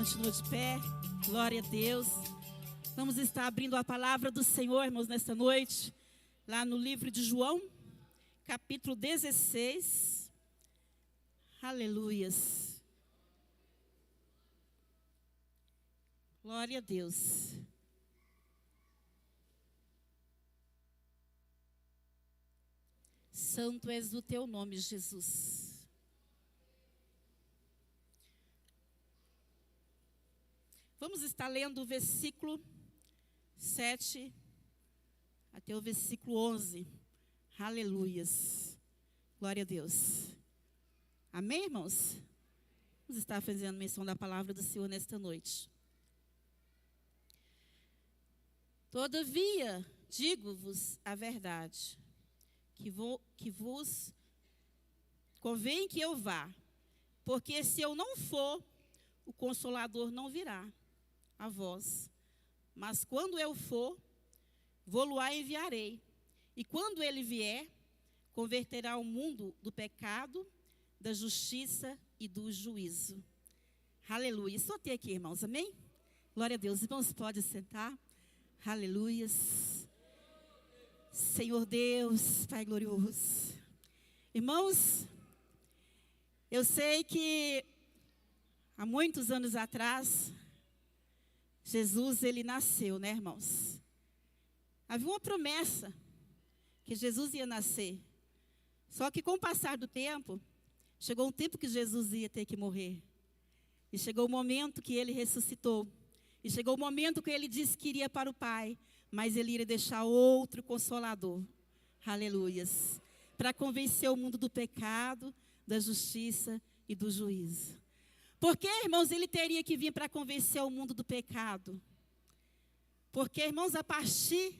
continua de pé. Glória a Deus. Vamos estar abrindo a palavra do Senhor, irmãos, nesta noite. Lá no livro de João, capítulo 16. Aleluias. Glória a Deus. Santo és o teu nome, Jesus. Vamos estar lendo o versículo 7 até o versículo 11. Aleluias. Glória a Deus. Amém, irmãos? Vamos estar fazendo menção da palavra do Senhor nesta noite. Todavia, digo-vos a verdade, que vos convém que eu vá, porque se eu não for, o Consolador não virá a vós. Mas quando eu for, vou-lo-á enviarei. E quando ele vier, converterá o mundo do pecado, da justiça e do juízo. Aleluia. Só tem aqui, irmãos, amém? Glória a Deus. Irmãos, pode sentar. Aleluias. Senhor Deus, Pai glorioso. Irmãos, eu sei que há muitos anos atrás, Jesus, ele nasceu, né, irmãos? Havia uma promessa que Jesus ia nascer. Só que com o passar do tempo, chegou um tempo que Jesus ia ter que morrer. E chegou o momento que ele ressuscitou. E chegou o momento que ele disse que iria para o Pai, mas ele iria deixar outro Consolador. Aleluias. Para convencer o mundo do pecado, da justiça e do juízo. Porque, irmãos, ele teria que vir para convencer o mundo do pecado? Porque, irmãos, a partir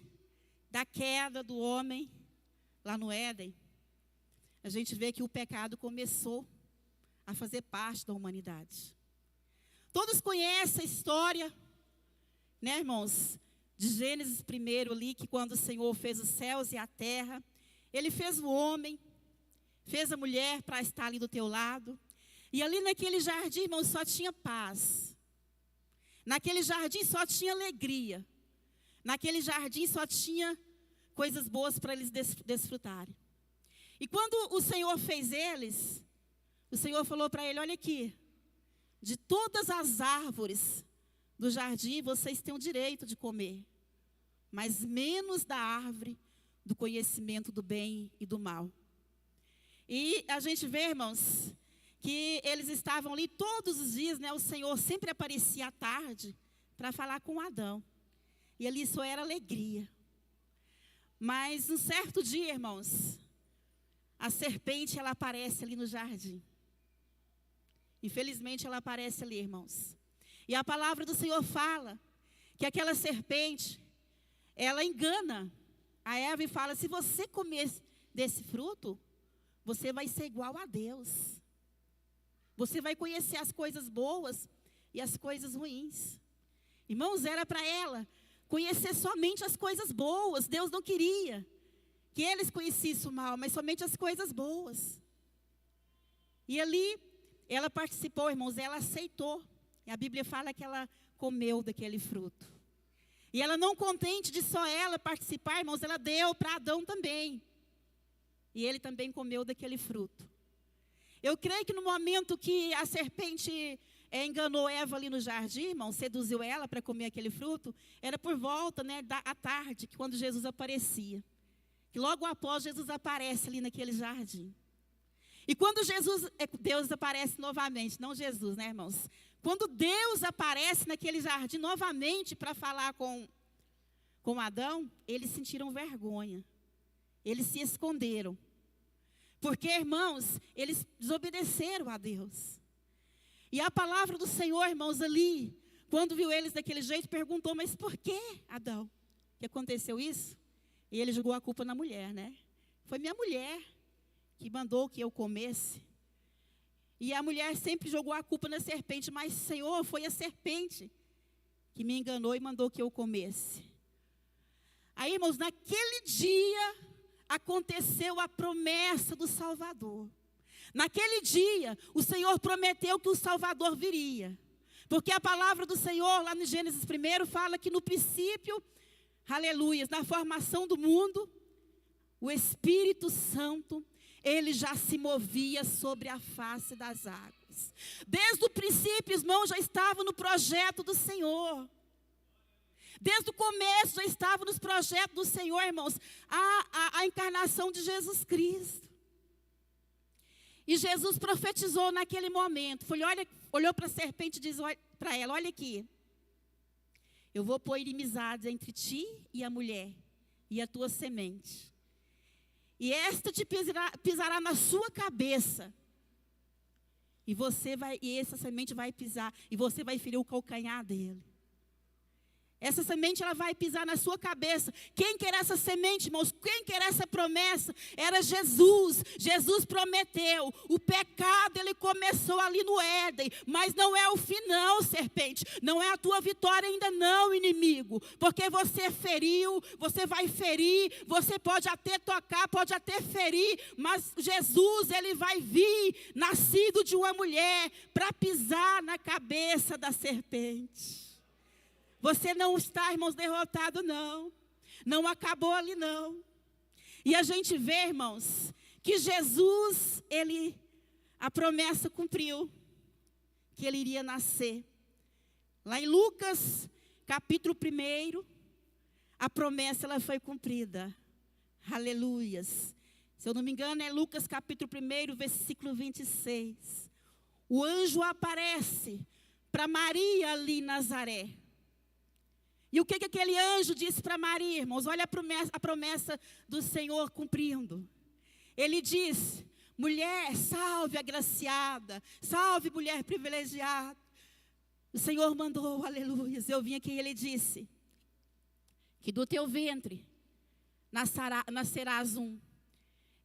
da queda do homem, lá no Éden, a gente vê que o pecado começou a fazer parte da humanidade. Todos conhecem a história, né, irmãos, de Gênesis primeiro ali, que quando o Senhor fez os céus e a terra, ele fez o homem, fez a mulher para estar ali do teu lado. E ali naquele jardim, irmãos, só tinha paz. Naquele jardim só tinha alegria. Naquele jardim só tinha coisas boas para eles desfrutarem. E quando o Senhor fez eles, o Senhor falou para ele, olha aqui, de todas as árvores do jardim, vocês têm o direito de comer, mas menos da árvore do conhecimento do bem e do mal. E a gente vê, irmãos, que eles estavam ali todos os dias, né? O Senhor sempre aparecia à tarde para falar com Adão. E ali só era alegria. Mas um certo dia, irmãos, a serpente, ela aparece ali no jardim. Infelizmente, ela aparece ali, irmãos. E a palavra do Senhor fala que aquela serpente, ela engana a Eva e fala, se você comer desse fruto, você vai ser igual a Deus. Você vai conhecer as coisas boas e as coisas ruins. Irmãos, era para ela conhecer somente as coisas boas. Deus não queria que eles conhecessem o mal, mas somente as coisas boas. E ali, ela participou, irmãos, ela aceitou. E a Bíblia fala que ela comeu daquele fruto. E ela não contente de só ela participar, irmãos, ela deu para Adão também. E ele também comeu daquele fruto. Eu creio que no momento que a serpente enganou Eva ali no jardim, irmão, seduziu ela para comer aquele fruto, era por volta, né, à tarde, quando Jesus aparecia. E logo após, Jesus aparece ali naquele jardim. E quando Deus aparece novamente, não Jesus, né, irmãos? Quando Deus aparece naquele jardim novamente para falar com Adão, eles sentiram vergonha. Eles se esconderam. Porque, irmãos, eles desobedeceram a Deus. E a palavra do Senhor, irmãos, ali, quando viu eles daquele jeito, perguntou, mas por que, Adão, que aconteceu isso? E ele jogou a culpa na mulher, né? Foi minha mulher que mandou que eu comesse. E a mulher sempre jogou a culpa na serpente, mas, Senhor, foi a serpente que me enganou e mandou que eu comesse. Aí, irmãos, naquele dia aconteceu a promessa do Salvador. Naquele dia, o Senhor prometeu que o Salvador viria. Porque a palavra do Senhor, lá no Gênesis 1, fala que no princípio, aleluia, na formação do mundo, o Espírito Santo, ele já se movia sobre a face das águas. Desde o princípio, irmão, já estava no projeto do Senhor. Desde o começo já estava nos projetos do Senhor, irmãos, a encarnação de Jesus Cristo. E Jesus profetizou naquele momento. Olhou para a serpente e disse para ela, olha aqui. Eu vou pôr inimizades entre ti e a mulher, e a tua semente. E esta te pisará na sua cabeça. E essa semente vai pisar, e você vai ferir o calcanhar dele. Essa semente, ela vai pisar na sua cabeça. Quem quer essa semente, irmãos? Quem quer essa promessa? Era Jesus. Jesus prometeu. O pecado, ele começou ali no Éden. Mas não é o fim não, serpente. Não é a tua vitória ainda não, inimigo. Porque você feriu, você vai ferir. Você pode até tocar, pode até ferir. Mas Jesus, ele vai vir, nascido de uma mulher, para pisar na cabeça da serpente. Você não está, irmãos, derrotado, não. Não acabou ali, não. E a gente vê, irmãos, que Jesus, a promessa cumpriu. Que ele iria nascer. Lá em Lucas, capítulo 1, a promessa, ela foi cumprida. Aleluias. Se eu não me engano, é Lucas, capítulo 1, versículo 26. O anjo aparece para Maria ali em Nazaré. E o que aquele anjo disse para Maria, irmãos? Olha a promessa do Senhor cumprindo. Ele diz, mulher, salve agraciada, salve mulher privilegiada. O Senhor mandou, aleluia. Eu vim aqui e ele disse, que do teu ventre nascerás um.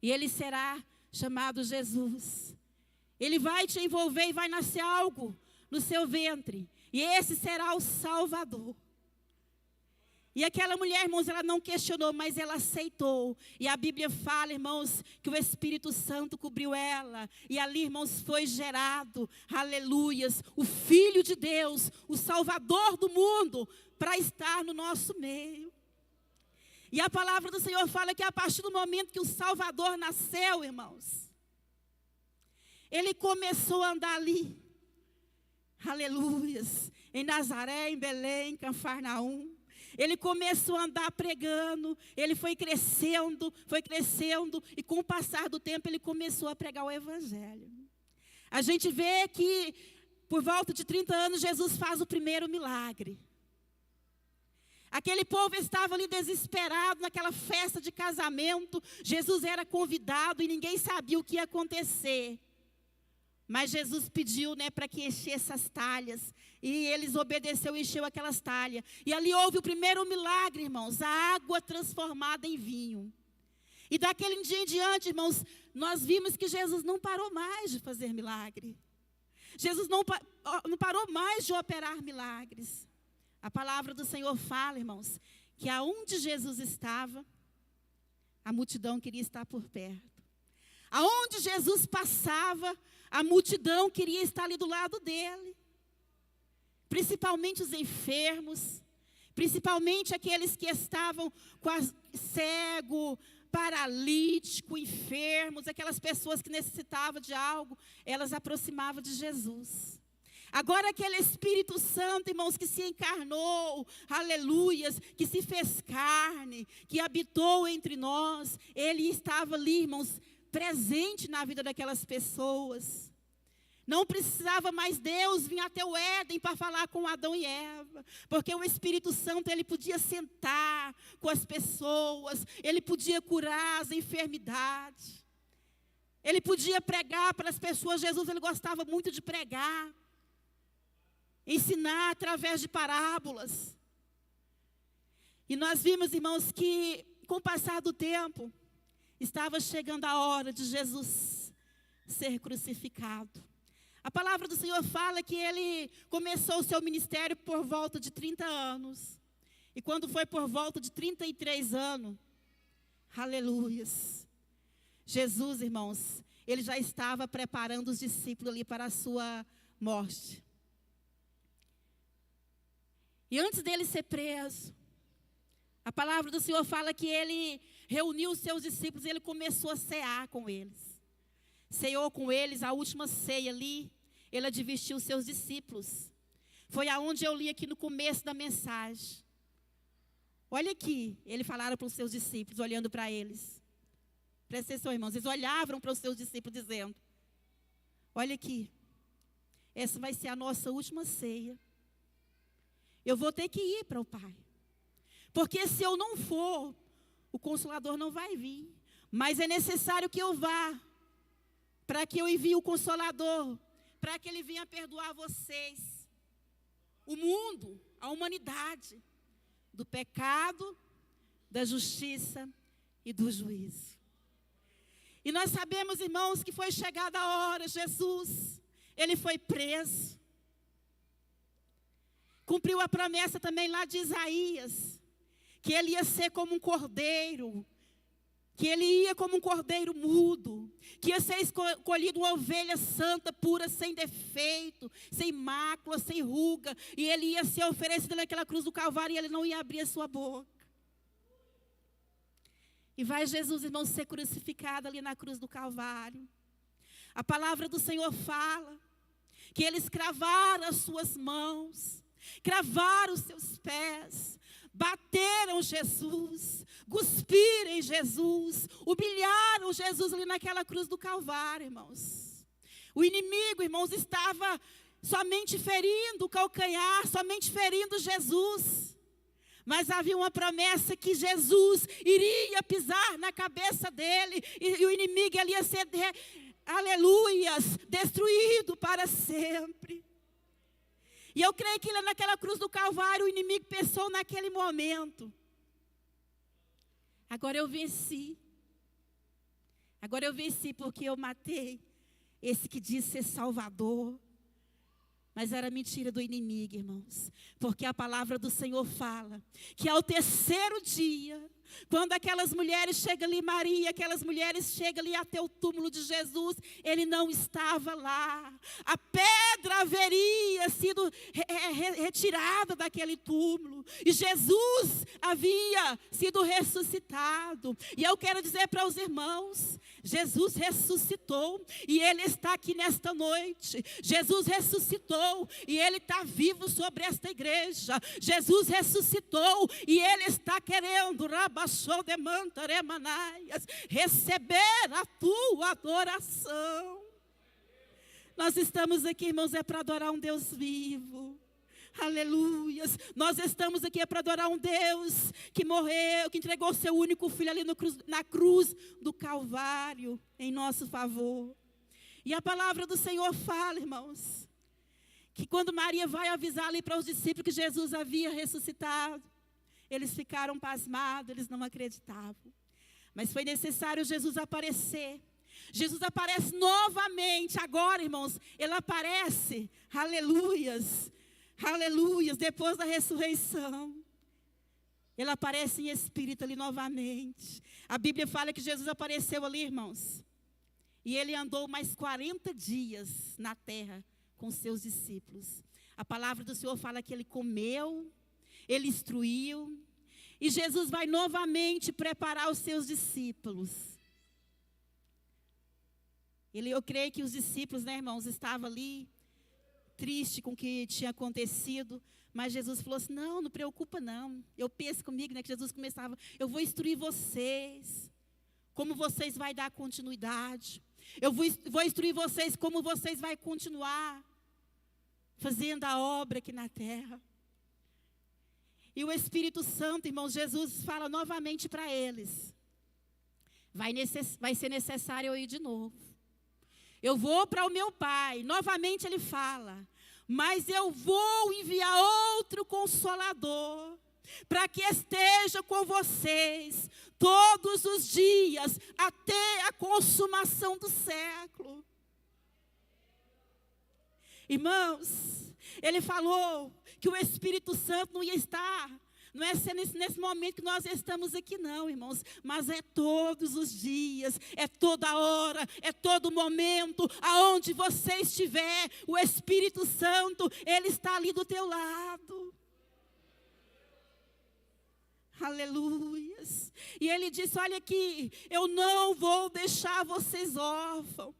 E ele será chamado Jesus. Ele vai te envolver e vai nascer algo no seu ventre. E esse será o Salvador. E aquela mulher, irmãos, ela não questionou, mas ela aceitou. E a Bíblia fala, irmãos, que o Espírito Santo cobriu ela. E ali, irmãos, foi gerado, aleluias, o Filho de Deus, o Salvador do mundo, para estar no nosso meio. E a palavra do Senhor fala que a partir do momento que o Salvador nasceu, irmãos, ele começou a andar ali. Aleluias. Em Nazaré, em Belém, em Cafarnaum. Ele começou a andar pregando, ele foi crescendo, e com o passar do tempo ele começou a pregar o Evangelho. A gente vê que por volta de 30 anos Jesus faz o primeiro milagre. Aquele povo estava ali desesperado naquela festa de casamento, Jesus era convidado e ninguém sabia o que ia acontecer. Mas Jesus pediu, para que enchesse as talhas. E eles obedeceram e encheu aquelas talhas. E ali houve o primeiro milagre, irmãos. A água transformada em vinho. E daquele dia em diante, irmãos, nós vimos que Jesus não parou mais de fazer milagre. Jesus não parou mais de operar milagres. A palavra do Senhor fala, irmãos, que aonde Jesus estava, a multidão queria estar por perto. Aonde Jesus passava, a multidão queria estar ali do lado dele. Principalmente os enfermos, principalmente aqueles que estavam cego, paralítico, enfermos, aquelas pessoas que necessitavam de algo, elas aproximavam de Jesus. Agora aquele Espírito Santo, irmãos, que se encarnou, aleluias, que se fez carne, que habitou entre nós, ele estava ali, irmãos, presente na vida daquelas pessoas. Não precisava mais Deus vir até o Éden para falar com Adão e Eva. Porque o Espírito Santo, ele podia sentar com as pessoas. Ele podia curar as enfermidades. Ele podia pregar para as pessoas. Jesus, ele gostava muito de pregar. Ensinar através de parábolas. E nós vimos, irmãos, que com o passar do tempo, estava chegando a hora de Jesus ser crucificado. A palavra do Senhor fala que ele começou o seu ministério por volta de 30 anos. E quando foi por volta de 33 anos, aleluias, Jesus, irmãos, ele já estava preparando os discípulos ali para a sua morte. E antes dele ser preso, a palavra do Senhor fala que ele reuniu os seus discípulos e ele começou a cear com eles. Ceou com eles a última ceia ali, ele advertiu os seus discípulos. Foi aonde eu li aqui no começo da mensagem. Olha aqui, ele falaram para os seus discípulos, olhando para eles. Presta atenção, irmãos, eles olhavam para os seus discípulos dizendo, olha aqui, essa vai ser a nossa última ceia. Eu vou ter que ir para o Pai. Porque se eu não for, o Consolador não vai vir. Mas é necessário que eu vá, para que eu envie o Consolador, para que Ele venha perdoar vocês, o mundo, a humanidade, do pecado, da justiça e do juízo. E nós sabemos, irmãos, que foi chegada a hora, Jesus, Ele foi preso. Cumpriu a promessa também lá de Isaías, que Ele ia ser como um cordeiro, que Ele ia como um cordeiro mudo, que ia ser escolhido uma ovelha santa, pura, sem defeito, sem mácula, sem ruga, e Ele ia ser oferecido naquela cruz do Calvário e Ele não ia abrir a sua boca. E vai Jesus, irmãos, ser crucificado ali na cruz do Calvário. A palavra do Senhor fala que eles cravaram as suas mãos, cravaram os seus pés, bateram Jesus, cuspiram em Jesus, humilharam Jesus ali naquela cruz do Calvário, irmãos. O inimigo, irmãos, estava somente ferindo o calcanhar, somente ferindo Jesus. Mas havia uma promessa que Jesus iria pisar na cabeça dele, e o inimigo ele ia ser, aleluias, destruído para sempre. E eu creio que naquela cruz do Calvário, o inimigo pensou naquele momento, agora eu venci. Agora eu venci porque eu matei esse que diz ser Salvador. Mas era mentira do inimigo, irmãos. Porque a palavra do Senhor fala que ao terceiro dia, quando aquelas mulheres chegam ali, Maria, aquelas mulheres chegam ali até o túmulo de Jesus, Ele não estava lá. A pedra haveria sido retirada daquele túmulo. E Jesus havia sido ressuscitado. E eu quero dizer para os irmãos, Jesus ressuscitou e Ele está aqui nesta noite. Jesus ressuscitou e Ele está vivo sobre esta igreja. Jesus ressuscitou e Ele está querendo receber a tua adoração. Nós estamos aqui, irmãos, é para adorar um Deus vivo. Aleluias. Nós estamos aqui para adorar um Deus que morreu, que entregou seu único filho ali na cruz do Calvário, em nosso favor. E a palavra do Senhor fala, irmãos, que quando Maria vai avisar ali para os discípulos que Jesus havia ressuscitado, eles ficaram pasmados, eles não acreditavam. Mas foi necessário Jesus aparecer. Jesus aparece novamente, agora, irmãos, Ele aparece, aleluias, aleluias, depois da ressurreição. Ele aparece em espírito ali novamente. A Bíblia fala que Jesus apareceu ali, irmãos. E Ele andou mais 40 dias na terra com seus discípulos. A palavra do Senhor fala que Ele comeu, Ele instruiu. E Jesus vai novamente preparar os seus discípulos. Eu creio que os discípulos, né, irmãos, estavam ali triste com o que tinha acontecido, mas Jesus falou assim, não preocupa não. Eu penso comigo, né, que Jesus começava, eu vou instruir vocês, como vocês vão dar continuidade. Eu vou instruir vocês como vocês vão continuar fazendo a obra aqui na terra. E o Espírito Santo, irmãos, Jesus fala novamente para eles, vai ser necessário eu ir de novo. Eu vou para o meu Pai. Novamente Ele fala, mas eu vou enviar outro Consolador, para que esteja com vocês todos os dias, até a consumação do século. Irmãos, Ele falou que o Espírito Santo não ia estar, não é ser nesse momento que nós estamos aqui não, irmãos, mas é todos os dias, é toda hora, é todo momento, aonde você estiver, o Espírito Santo, Ele está ali do teu lado. Aleluias. E ele disse: olha aqui, eu não vou deixar vocês órfãos.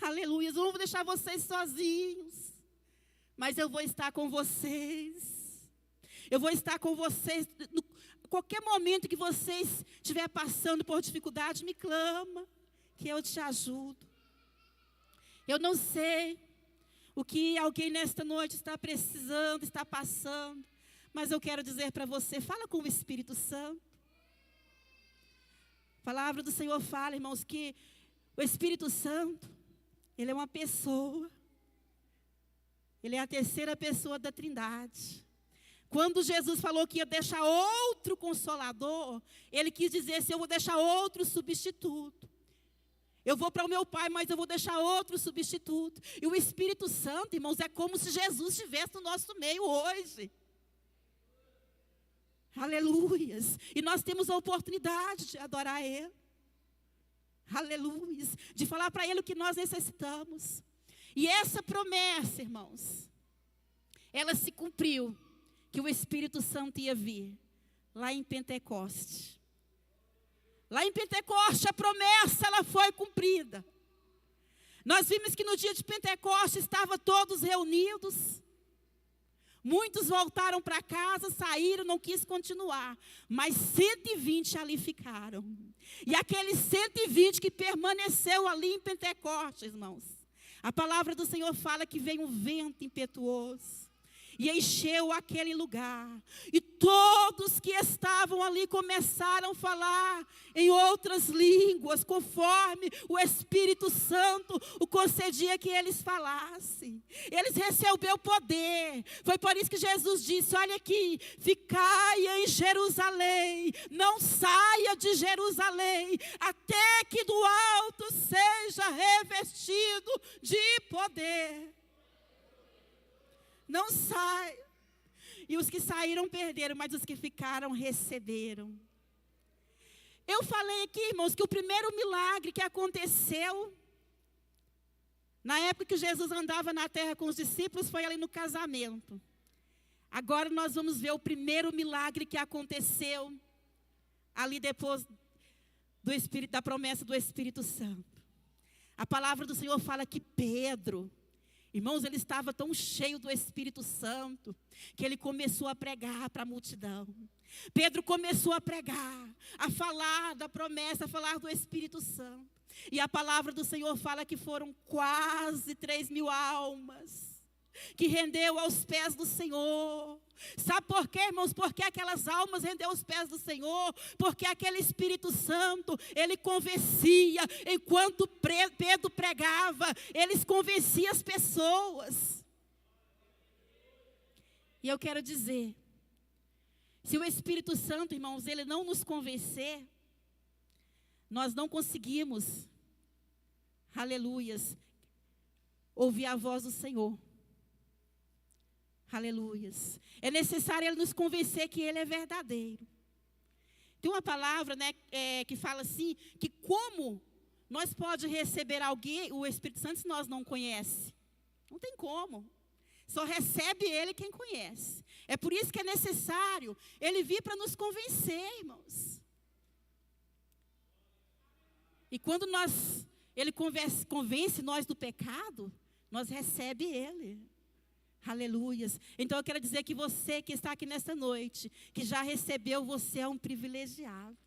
Aleluias, eu não vou deixar vocês sozinhos. Mas eu vou estar com vocês. Eu vou estar com vocês. Qualquer momento que vocês estiverem passando por dificuldade, me clama, que eu te ajudo. Eu não sei o que alguém nesta noite está precisando, está passando. Mas eu quero dizer para você, fala com o Espírito Santo. A palavra do Senhor fala, irmãos, que o Espírito Santo, ele é uma pessoa. Ele é a terceira pessoa da Trindade. Quando Jesus falou que ia deixar outro Consolador, ele quis dizer assim: eu vou deixar outro substituto. Eu vou para o meu Pai, mas eu vou deixar outro substituto. E o Espírito Santo, irmãos, é como se Jesus estivesse no nosso meio hoje. Aleluias. E nós temos a oportunidade de adorar Ele. Aleluias. De falar para Ele o que nós necessitamos. E essa promessa, irmãos, ela se cumpriu, que o Espírito Santo ia vir lá em Pentecoste. Lá em Pentecoste a promessa ela foi cumprida. Nós vimos que no dia de Pentecoste estavam todos reunidos. Muitos voltaram para casa, saíram, não quis continuar. Mas 120 ali ficaram. E aqueles 120 que permaneceu ali em Pentecostes, irmãos, a palavra do Senhor fala que veio um vento impetuoso e encheu aquele lugar. E todos que estavam ali começaram a falar em outras línguas, conforme o Espírito Santo o concedia que eles falassem. Eles receberam poder. Foi por isso que Jesus disse: olha aqui, ficai em Jerusalém, não saia de Jerusalém, até que do alto seja revestido de poder. Não sai. E os que saíram perderam, mas os que ficaram receberam. Eu falei aqui, irmãos, que o primeiro milagre que aconteceu na época que Jesus andava na terra com os discípulos foi ali no casamento. Agora nós vamos ver o primeiro milagre que aconteceu ali depois do Espírito, da promessa do Espírito Santo. A palavra do Senhor fala que Pedro, irmãos, ele estava tão cheio do Espírito Santo que ele começou a pregar para a multidão. Pedro começou a pregar, a falar da promessa, a falar do Espírito Santo. E a palavra do Senhor fala que foram quase 3.000 almas que rendeu aos pés do Senhor. Sabe por quê, irmãos? Porque aquelas almas rendeu aos pés do Senhor, porque aquele Espírito Santo, ele convencia, enquanto Pedro pregava, eles convenciam as pessoas. E eu quero dizer, se o Espírito Santo, irmãos, ele não nos convencer, nós não conseguimos, aleluias, ouvir a voz do Senhor. Aleluias. É necessário Ele nos convencer que Ele é verdadeiro. Tem uma palavra, né, que fala assim, que como nós pode receber alguém, o Espírito Santo, se nós não conhecemos? Não tem como. Só recebe Ele quem conhece. É por isso que é necessário Ele vir para nos convencer, irmãos. E quando Ele convence nós do pecado, nós recebemos Ele. Aleluias. Então eu quero dizer que você que está aqui nesta noite, que já recebeu, você é um privilegiado.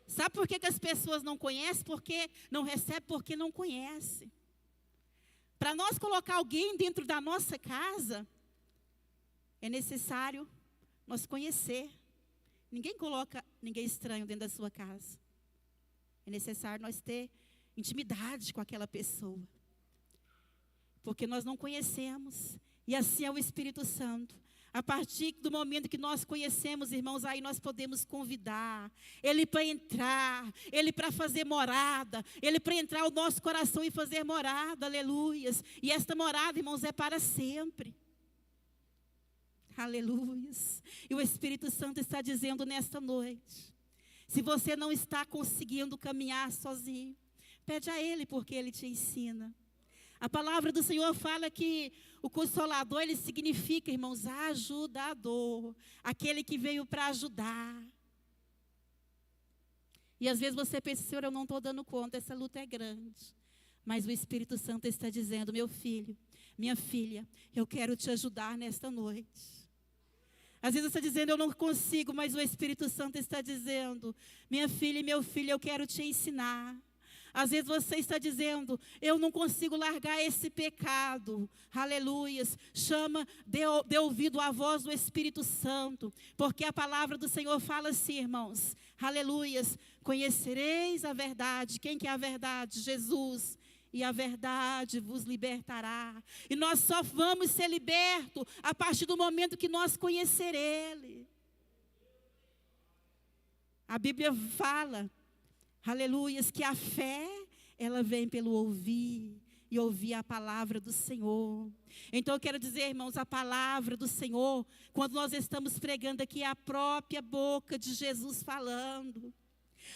Sabe por que as pessoas não conhecem? Porque não recebem, porque não conhecem. Para nós colocar alguém dentro da nossa casa, é necessário nós conhecer. Ninguém coloca ninguém estranho dentro da sua casa. É necessário nós ter intimidade com aquela pessoa. Porque nós não conhecemos. E assim é o Espírito Santo. A partir do momento que nós conhecemos, irmãos, aí nós podemos convidar Ele para entrar, Ele para fazer morada, Ele para entrar no nosso coração e fazer morada, aleluias. E esta morada, irmãos, é para sempre. Aleluias. E o Espírito Santo está dizendo nesta noite, se você não está conseguindo caminhar sozinho, pede a Ele porque Ele te ensina. A palavra do Senhor fala que o Consolador, ele significa, irmãos, ajudador. Aquele que veio para ajudar. E às vezes você pensa, Senhor, eu não estou dando conta, essa luta é grande. Mas o Espírito Santo está dizendo, meu filho, minha filha, eu quero te ajudar nesta noite. Às vezes você está dizendo, eu não consigo, mas o Espírito Santo está dizendo, minha filha e meu filho, eu quero te ensinar. Às vezes você está dizendo, eu não consigo largar esse pecado. Aleluias. Dê ouvido à voz do Espírito Santo. Porque a palavra do Senhor fala assim, irmãos. Aleluias. Conhecereis a verdade. Quem que é a verdade? Jesus. E a verdade vos libertará. E nós só vamos ser libertos a partir do momento que nós conhecer Ele. A Bíblia fala, aleluias, que a fé, ela vem pelo ouvir, e ouvir a palavra do Senhor. Então eu quero dizer, irmãos, a palavra do Senhor, quando nós estamos pregando aqui, é a própria boca de Jesus falando.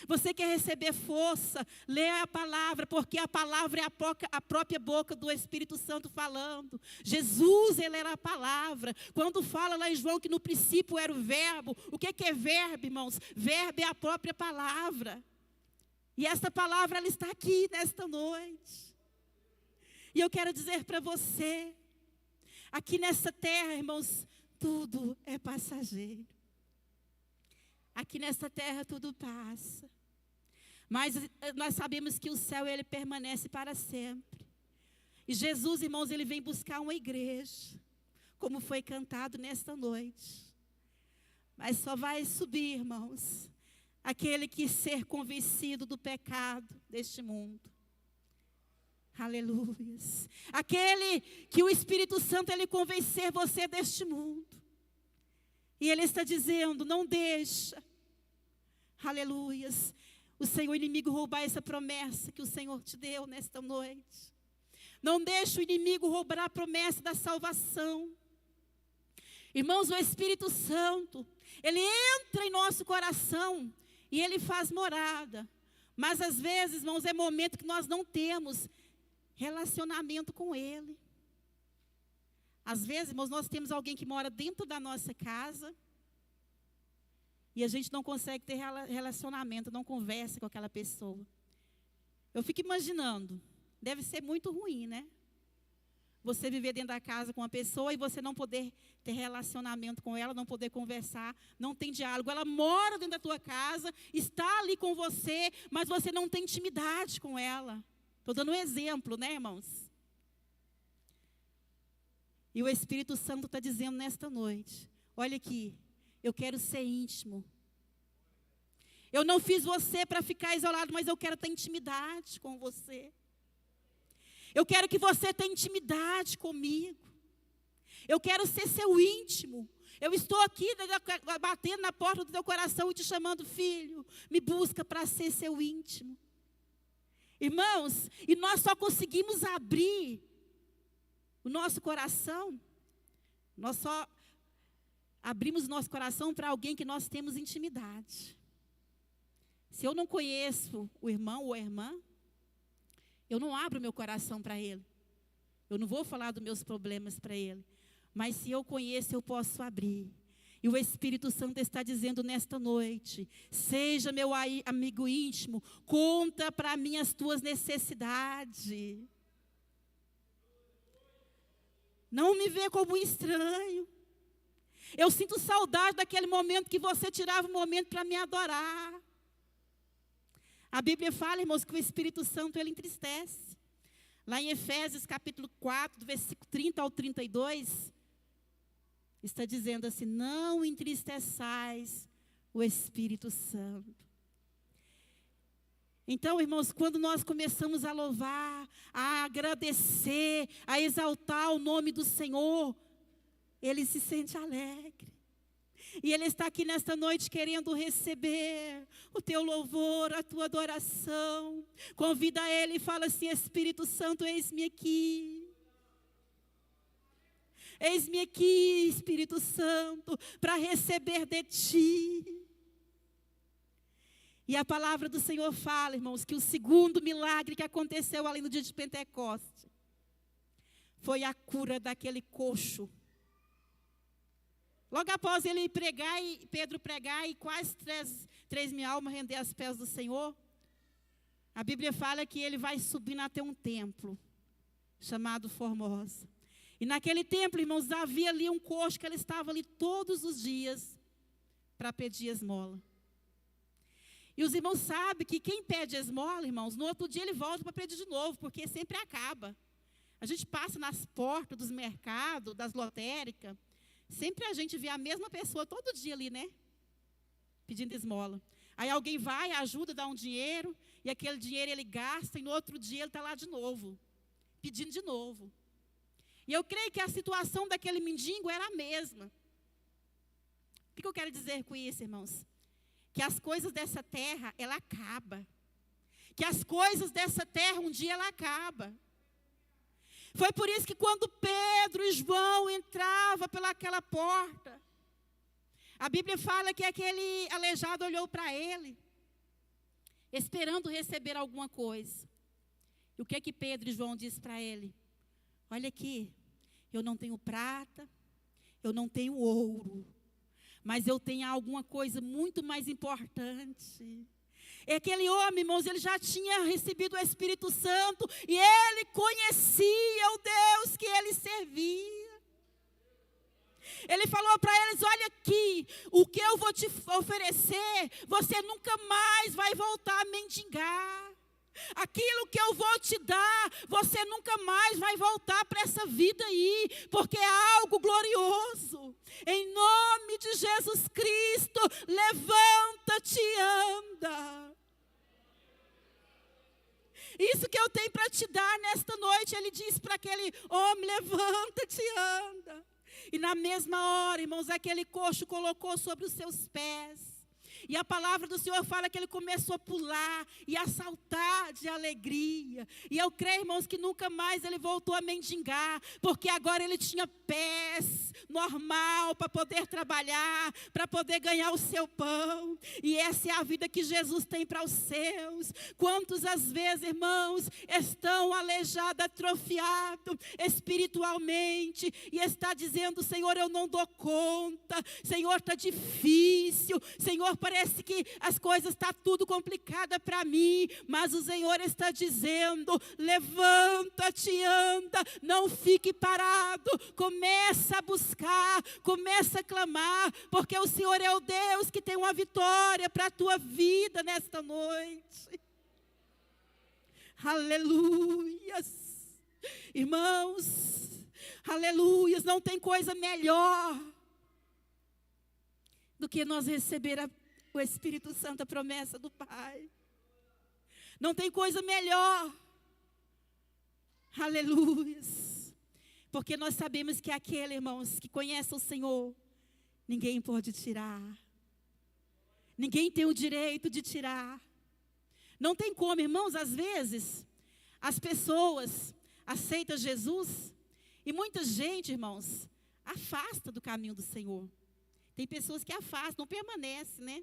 Você quer receber força, lê a palavra, porque a palavra é a própria boca do Espírito Santo falando. Jesus, ele era a palavra. Quando fala lá em João que no princípio era o verbo, o que é verbo, irmãos? Verbo é a própria palavra. E essa palavra, ela está aqui nesta noite. E eu quero dizer para você, aqui nessa terra, irmãos, tudo é passageiro. Aqui nessa terra tudo passa. Mas nós sabemos que o céu, ele permanece para sempre. E Jesus, irmãos, ele vem buscar uma igreja, como foi cantado nesta noite. Mas só vai subir, irmãos, aquele que ser convencido do pecado deste mundo. Aleluias. Aquele que o Espírito Santo, ele convencer você deste mundo. E ele está dizendo, não deixa, aleluias, o Senhor inimigo roubar essa promessa que o Senhor te deu nesta noite. Não deixa o inimigo roubar a promessa da salvação. Irmãos, o Espírito Santo, ele entra em nosso coração e ele faz morada. Mas às vezes, irmãos, é momento que nós não temos relacionamento com ele. Às vezes, irmãos, nós temos alguém que mora dentro da nossa casa e a gente não consegue ter relacionamento, não conversa com aquela pessoa. Eu fico imaginando, deve ser muito ruim, né? Você viver dentro da casa com uma pessoa e você não poder ter relacionamento com ela, não poder conversar, não tem diálogo. Ela mora dentro da tua casa, está ali com você, mas você não tem intimidade com ela. Estou dando um exemplo, né, irmãos? E o Espírito Santo está dizendo nesta noite, olha aqui, eu quero ser íntimo. Eu não fiz você para ficar isolado, mas eu quero ter intimidade com você. Eu quero que você tenha intimidade comigo. Eu quero ser seu íntimo. Eu estou aqui batendo na porta do teu coração e te chamando, filho, me busca para ser seu íntimo. Irmãos, e nós só conseguimos abrir o nosso coração, nós só abrimos nosso coração para alguém que nós temos intimidade. Se eu não conheço o irmão ou a irmã, eu não abro meu coração para ele. Eu não vou falar dos meus problemas para ele. Mas se eu conheço, eu posso abrir. E o Espírito Santo está dizendo nesta noite, seja meu amigo íntimo, conta para mim as tuas necessidades. Não me vê como um estranho. Eu sinto saudade daquele momento que você tirava um momento para me adorar. A Bíblia fala, irmãos, que o Espírito Santo, ele entristece. Lá em Efésios capítulo 4, do versículo 30 ao 32, está dizendo assim, não entristeçais o Espírito Santo. Então, irmãos, quando nós começamos a louvar, a agradecer, a exaltar o nome do Senhor, ele se sente alegre. E ele está aqui nesta noite querendo receber o teu louvor, a tua adoração. Convida ele e fala assim, Espírito Santo, eis-me aqui. Eis-me aqui, Espírito Santo, para receber de ti. E a palavra do Senhor fala, irmãos, que o segundo milagre que aconteceu ali no dia de Pentecostes foi a cura daquele coxo. Logo após ele pregar, Pedro pregar, e quase 3.000 almas render aos pés do Senhor, a Bíblia fala que ele vai subindo até um templo, chamado Formosa. E naquele templo, irmãos, havia ali um coxo que ele estava ali todos os dias para pedir esmola. E os irmãos sabem que quem pede esmola, irmãos, no outro dia ele volta para pedir de novo, porque sempre acaba. A gente passa nas portas dos mercados, das lotéricas, sempre a gente vê a mesma pessoa todo dia ali, né? Pedindo esmola. Aí alguém vai, ajuda, dá um dinheiro, e aquele dinheiro ele gasta, e no outro dia ele está lá de novo, pedindo de novo. E eu creio que a situação daquele mendigo era a mesma. O que eu quero dizer com isso, irmãos? Que as coisas dessa terra, ela acaba. Que as coisas dessa terra, um dia ela acaba. Foi por isso que quando Pedro e João entravam pelaquela porta, a Bíblia fala que aquele aleijado olhou para ele, esperando receber alguma coisa. E o que Pedro e João disse para ele? Olha aqui, eu não tenho prata, eu não tenho ouro, mas eu tenho alguma coisa muito mais importante. E aquele homem, irmãos, ele já tinha recebido o Espírito Santo e ele conhecia o Deus que ele servia. Ele falou para eles, olha aqui, o que eu vou te oferecer, você nunca mais vai voltar a mendigar. Aquilo que eu vou te dar, você nunca mais vai voltar para essa vida aí, porque é algo glorioso. Em nome de Jesus Cristo, levanta-te e anda. Isso que eu tenho para te dar nesta noite, ele diz para aquele homem, levanta-te e anda. E na mesma hora, irmãos, aquele coxo colocou sobre os seus pés. E a palavra do Senhor fala que ele começou a pular e a saltar de alegria. E eu creio, irmãos, que nunca mais ele voltou a mendigar, porque agora ele tinha pés normal para poder trabalhar, para poder ganhar o seu pão. E essa é a vida que Jesus tem para os seus. Quantos às vezes, irmãos, estão aleijados, atrofiados espiritualmente e está dizendo, Senhor, eu não dou conta, Senhor, está difícil, Senhor, parece que as coisas estão tudo complicadas para mim, mas o Senhor está dizendo, levanta-te, anda, não fique parado, começa a buscar, começa a clamar, porque o Senhor é o Deus que tem uma vitória para a tua vida nesta noite. Aleluias, irmãos, aleluias, não tem coisa melhor do que nós receber o Espírito Santo, a promessa do Pai. Não tem coisa melhor. Aleluias. Porque nós sabemos que aquele, irmãos, que conhece o Senhor, ninguém pode tirar. Ninguém tem o direito de tirar. Não tem como, irmãos, às vezes, as pessoas aceitam Jesus e muita gente, irmãos, afasta do caminho do Senhor. Tem pessoas que afastam, não permanecem, né?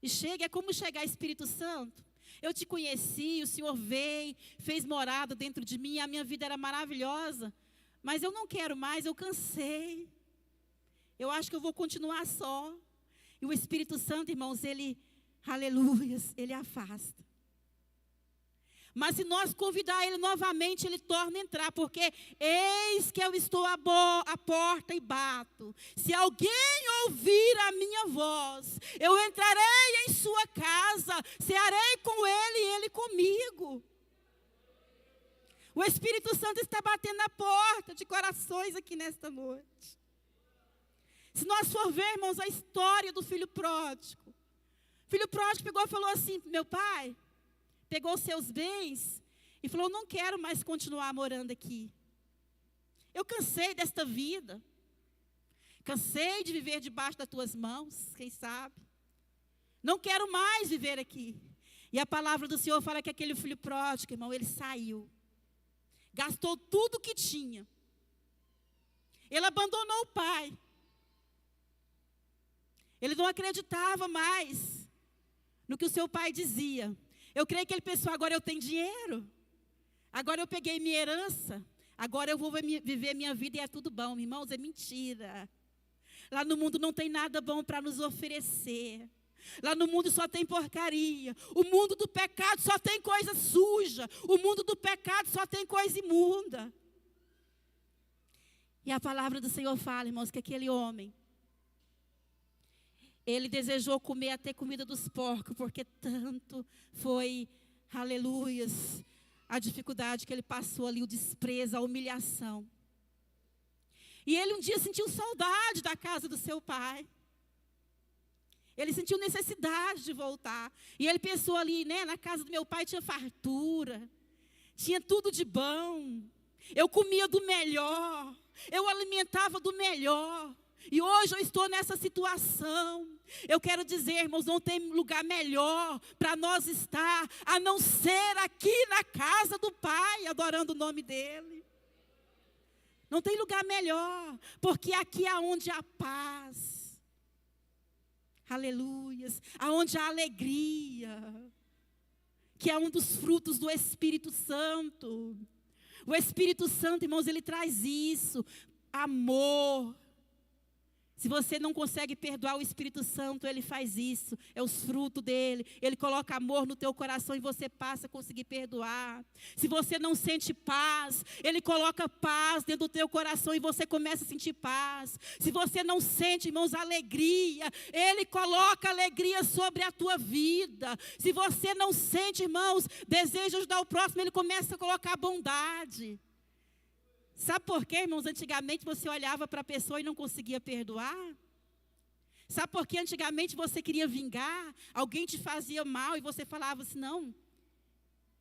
E chega, é como chegar Espírito Santo. Eu te conheci, o Senhor veio, fez morada dentro de mim, a minha vida era maravilhosa. Mas eu não quero mais, eu cansei. Eu acho que eu vou continuar só. E o Espírito Santo, irmãos, ele, aleluias, ele afasta. Mas se nós convidar ele novamente, ele torna a entrar, porque eis que eu estou à porta e bato. Se alguém ouvir a minha voz, eu entrarei em sua casa, cearei com ele e ele comigo. O Espírito Santo está batendo na porta de corações aqui nesta noite. Se nós for ver, irmãos, a história do filho pródigo. O filho pródigo pegou e falou assim, meu pai, pegou seus bens e falou, não quero mais continuar morando aqui. Eu cansei desta vida. Cansei de viver debaixo das tuas mãos, quem sabe. Não quero mais viver aqui. E a palavra do Senhor fala que aquele filho pródigo, irmão, ele saiu. Gastou tudo que tinha. Ele abandonou o pai. Ele não acreditava mais no que o seu pai dizia. Eu creio que ele pensou, agora eu tenho dinheiro. Agora eu peguei minha herança. Agora eu vou viver minha vida e é tudo bom. Irmãos, é mentira. Lá no mundo não tem nada bom para nos oferecer. Lá no mundo só tem porcaria. O mundo do pecado só tem coisa suja. O mundo do pecado só tem coisa imunda. E a palavra do Senhor fala, irmãos, que aquele homem, ele desejou comer até comida dos porcos, porque tanto foi, aleluias, a dificuldade que ele passou ali, o desprezo, a humilhação. E ele um dia sentiu saudade da casa do seu pai. Ele sentiu necessidade de voltar. E ele pensou ali, né, na casa do meu pai tinha fartura, tinha tudo de bom. Eu comia do melhor, eu alimentava do melhor. E hoje eu estou nessa situação. Eu quero dizer, irmãos, não tem lugar melhor para nós estar, a não ser aqui na casa do Pai, adorando o nome dEle. Não tem lugar melhor, porque aqui é onde há paz. Aleluias. Aonde há alegria. Que é um dos frutos do Espírito Santo. O Espírito Santo, irmãos, ele traz isso. Amor. Se você não consegue perdoar o Espírito Santo, ele faz isso. É os frutos dele. Ele coloca amor no teu coração e você passa a conseguir perdoar. Se você não sente paz, ele coloca paz dentro do teu coração e você começa a sentir paz. Se você não sente, irmãos, alegria, ele coloca alegria sobre a tua vida. Se você não sente, irmãos, desejo de ajudar o próximo, ele começa a colocar bondade. Sabe por quê, irmãos? Antigamente você olhava para a pessoa e não conseguia perdoar. Sabe por quê? Antigamente você queria vingar. Alguém te fazia mal e você falava assim, não,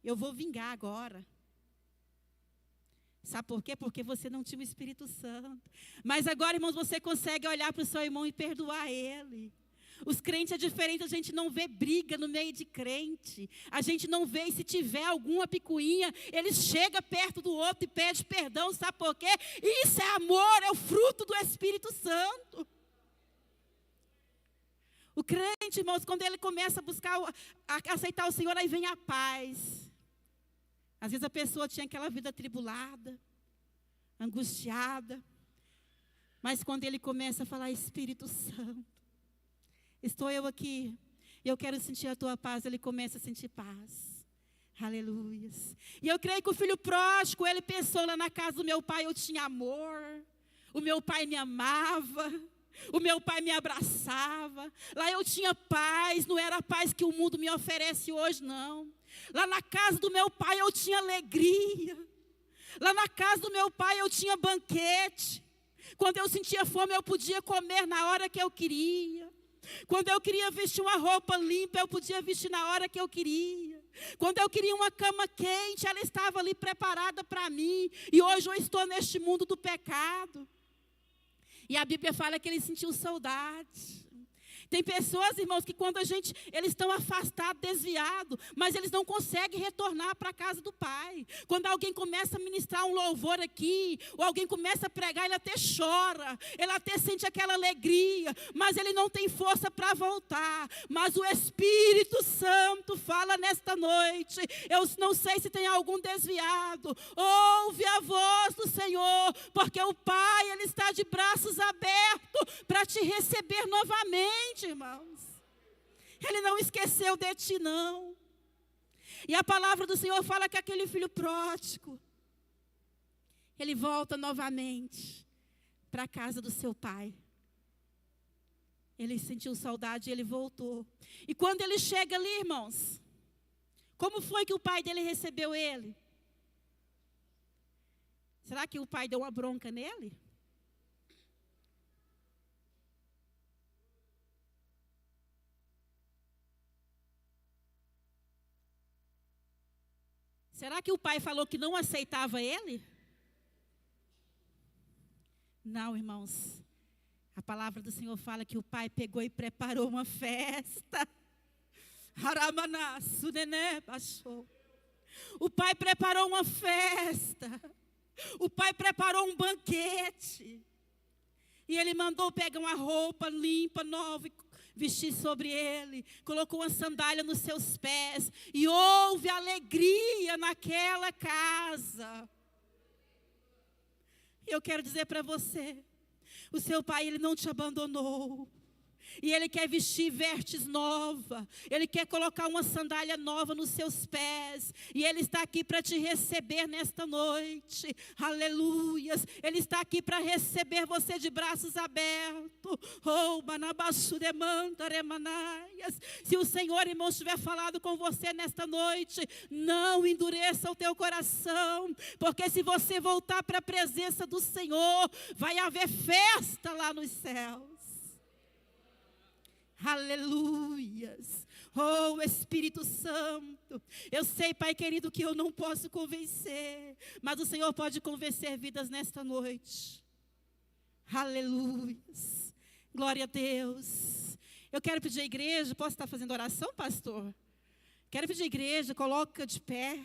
eu vou vingar agora. Sabe por quê? Porque você não tinha o Espírito Santo. Mas agora, irmãos, você consegue olhar para o seu irmão e perdoar ele. Os crentes é diferente, a gente não vê briga no meio de crente. A gente não vê, e se tiver alguma picuinha, ele chega perto do outro e pede perdão, sabe por quê? Isso é amor, é o fruto do Espírito Santo. O crente, irmãos, quando ele começa a buscar, a aceitar o Senhor, aí vem a paz. Às vezes a pessoa tinha aquela vida atribulada, angustiada. Mas quando ele começa a falar, Espírito Santo, estou eu aqui, eu quero sentir a tua paz. Ele começa a sentir paz. Aleluias. E eu creio que o filho pródigo, ele pensou, lá na casa do meu pai eu tinha amor, o meu pai me amava, o meu pai me abraçava, lá eu tinha paz, não era a paz que o mundo me oferece hoje, não. Lá na casa do meu pai eu tinha alegria, lá na casa do meu pai eu tinha banquete. Quando eu sentia fome eu podia comer na hora que eu queria. Quando eu queria vestir uma roupa limpa, eu podia vestir na hora que eu queria. Quando eu queria uma cama quente, ela estava ali preparada para mim. E hoje eu estou neste mundo do pecado. E a Bíblia fala que ele sentiu saudade. Tem pessoas, irmãos, que quando eles estão afastados, desviados, mas eles não conseguem retornar para a casa do Pai. Quando alguém começa a ministrar um louvor aqui, ou alguém começa a pregar, ele até chora, ele até sente aquela alegria, mas ele não tem força para voltar. Mas o Espírito Santo fala nesta noite, eu não sei se tem algum desviado, ouve a voz do Senhor, porque o Pai, ele está de braços abertos para te receber novamente, irmãos. Ele não esqueceu de ti, não. E a palavra do Senhor fala que aquele filho pródigo, ele volta novamente para a casa do seu pai. Ele sentiu saudade e ele voltou. E quando ele chega ali, irmãos, como foi que o pai dele recebeu ele? Será que o pai deu uma bronca nele? Será que o pai falou que não aceitava ele? Não, irmãos. A palavra do Senhor fala que o pai pegou e preparou uma festa. O pai preparou uma festa. O pai preparou um banquete. E ele mandou pegar uma roupa limpa, nova, e vestir sobre ele, colocou uma sandália nos seus pés, e houve alegria naquela casa. E eu quero dizer para você, o seu pai, ele não te abandonou. E ele quer vestir vestes novas. Ele quer colocar uma sandália nova nos seus pés. E ele está aqui para te receber nesta noite. Aleluias. Ele está aqui para receber você de braços abertos. Oh, manabassuremantaremanaias. Se o Senhor, irmãos, tiver falado com você nesta noite, não endureça o teu coração. Porque se você voltar para a presença do Senhor, vai haver festa lá nos céus. Aleluias. Oh, Espírito Santo. Eu sei, Pai querido, que eu não posso convencer, mas o Senhor pode convencer vidas nesta noite. Aleluias. Glória a Deus. Eu quero pedir à igreja, posso estar fazendo oração, pastor? Quero pedir à igreja, coloca de pé.